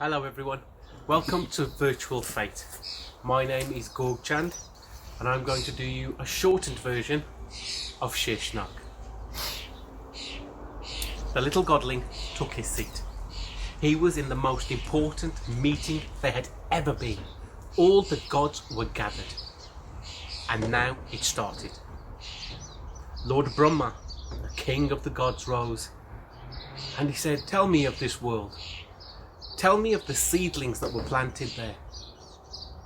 Hello everyone, welcome to Virtual Fate. My name is Gorg Chand and I'm going to do you a shortened version of Shishnak. The little godling took his seat. He was in the most important meeting there had ever been. All the gods were gathered. And now it started. Lord Brahma, the king of the gods, rose and he said, "Tell me of this world. Tell me of the seedlings that were planted there."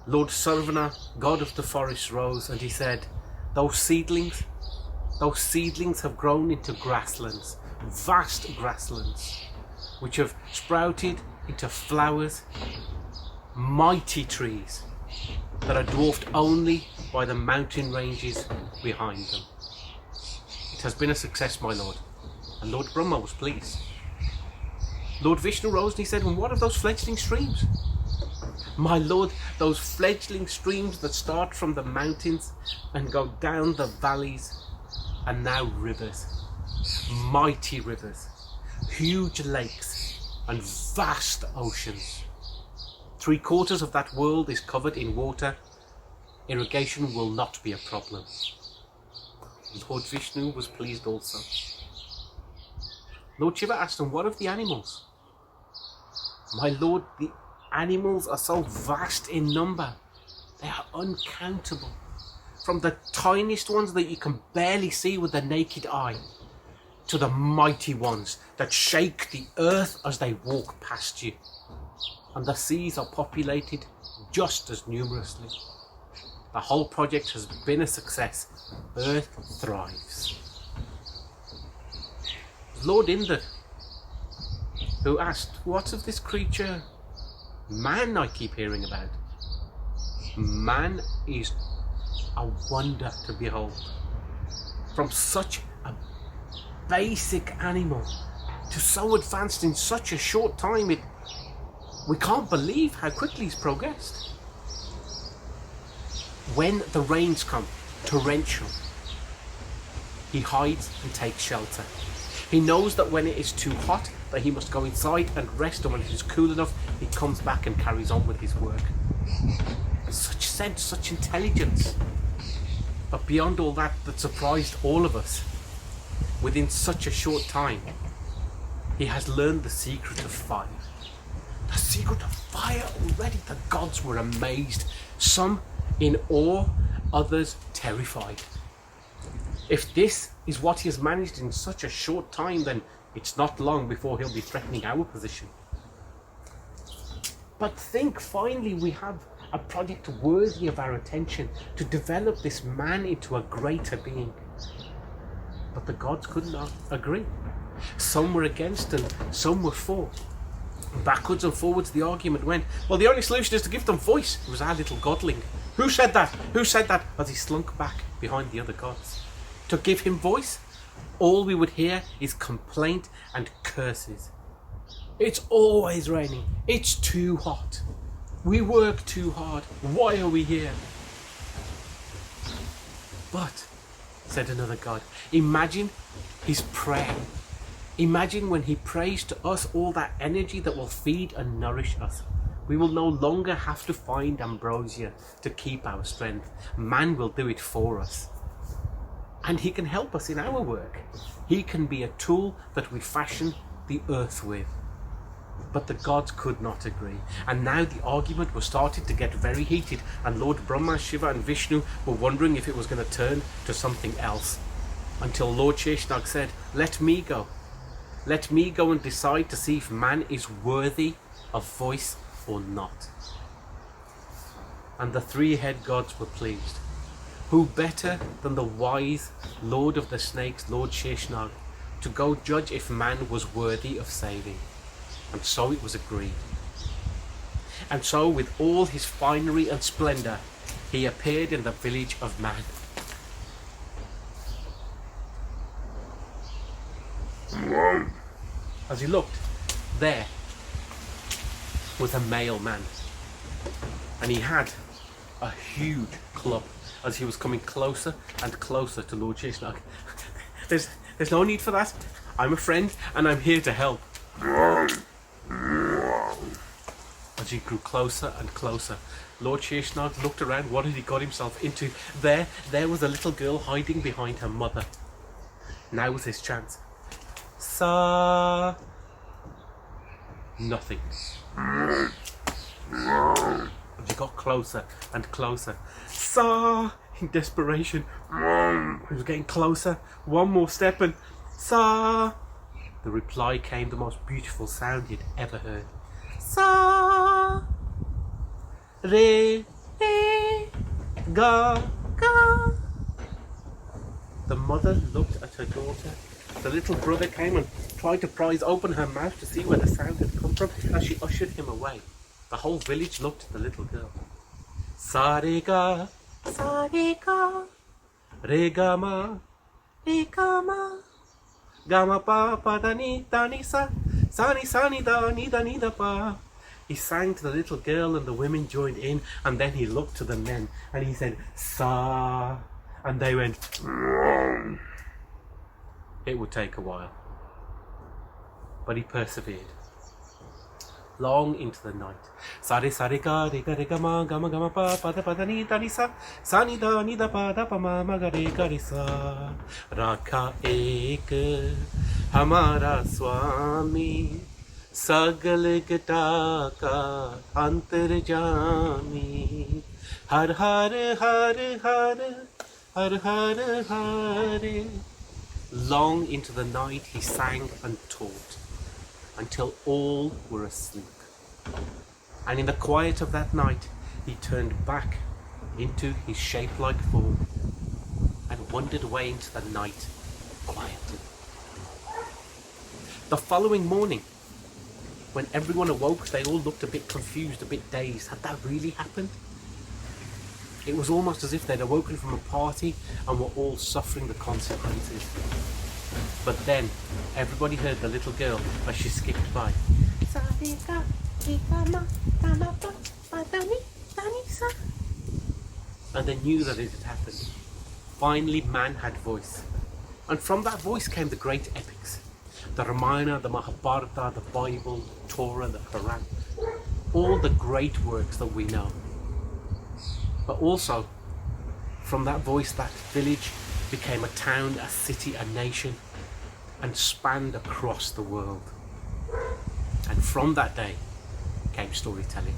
Lord Sarvana, god of the forest, rose and he said, those seedlings have grown into grasslands, vast grasslands, which have sprouted into flowers, mighty trees that are dwarfed only by the mountain ranges behind them. It has been a success, my lord. And Lord Brahma was pleased. Lord Vishnu rose and he said, "And what of those fledgling streams?" "My lord, those fledgling streams that start from the mountains and go down the valleys are now rivers, mighty rivers, huge lakes and vast oceans. 3/4 of that world is covered in water. Irrigation will not be a problem." Lord Vishnu was pleased also. Lord Shiva asked him, "What of the animals?" "My lord, the animals are so vast in number, they are uncountable. From the tiniest ones that you can barely see with the naked eye, to the mighty ones that shake the earth as they walk past you. And the seas are populated just as numerously. The whole project has been a success. Earth thrives." Lord Indra, who asked, "What of this creature, man, I keep hearing about?" "Man is a wonder to behold. From such a basic animal to so advanced in such a short time, we can't believe how quickly he's progressed." When the rains come, torrential, he hides and takes shelter. He knows that when it is too hot, that he must go inside and rest, and when it is cool enough, he comes back and carries on with his work. Such sense, such intelligence. But beyond all that surprised all of us, within such a short time, he has learned the secret of fire. The secret of fire already. The gods were amazed, some in awe, others terrified. If this is what he has managed in such a short time, then it's not long before he'll be threatening our position. But think, finally we have a project worthy of our attention to develop this man into a greater being. But the gods could not agree. Some were against and some were for. Backwards and forwards the argument went. Well, the only solution is to give them voice. It was our little godling. Who said that? Who said that? As he slunk back behind the other gods. To give him voice, all we would hear is complaint and curses. "It's always raining. It's too hot. We work too hard. Why are we here?" "But," said another god, "imagine his prayer. Imagine when he prays to us all that energy that will feed and nourish us. We will no longer have to find ambrosia to keep our strength. Man will do it for us. And he can help us in our work. He can be a tool that we fashion the earth with." But the gods could not agree. And now the argument was starting to get very heated, and Lord Brahma, Shiva and Vishnu were wondering if it was going to turn to something else. Until Lord Shishnak said, "Let me go. Let me go and decide to see if man is worthy of voice or not." And the three head gods were pleased. Who better than the wise Lord of the Snakes, Lord Shishnak, to go judge if man was worthy of saving? And so it was agreed. And so, with all his finery and splendour, he appeared in the village of man. As he looked, there was a male man, and he had a huge club. As he was coming closer and closer to Lord Shishnak. There's no need for that. I'm a friend and I'm here to help. mythology grew closer and closer. Lord Shishnog looked around. What had he got himself into? There was a little girl hiding behind her mother. Now was his chance. Sa. Nothing. And he got closer and closer. Sa. In desperation. He was getting closer. One more step and Sa. The reply came, the most beautiful sound he'd ever heard. Sa. Re. Re. Ga. Ga. The mother looked at her daughter. The little brother came and tried to prise open her mouth to see where the sound had come from as she ushered him away. The whole village looked at the little girl. Sa-re-ga, sa-re-ga, re-ga-ma, re-ga-ma, ga-ma-pa-pa-da-ni-da-ni-sa, sa-ni-sa-ni-da-ni-da-ni-da-pa. He sang to the little girl and the women joined in, and then he looked to the men and he said, Sa, and they went, It would take a while, but he persevered. Long into the night. Sari sari ga re ga ma ga ma pa pa da ni da ni sa sa ni da pa da pa ma ga re ga re sa rakha ek hamara swami sagal gata ka antarjami har har har har har har har. Long into the night he sang and taught until all were asleep. And in the quiet of that night, he turned back into his shape-like form and wandered away into the night quietly. The following morning, when everyone awoke, they all looked a bit confused, a bit dazed. Had that really happened? It was almost as if they'd awoken from a party and were all suffering the consequences. But then, everybody heard the little girl as she skipped by. And they knew that it had happened. Finally, man had voice. And from that voice came the great epics. The Ramayana, the Mahabharata, the Bible, the Torah, the Quran. All the great works that we know. But also, from that voice, that village became a town, a city, a nation, and spanned across the world. And from that day came storytelling.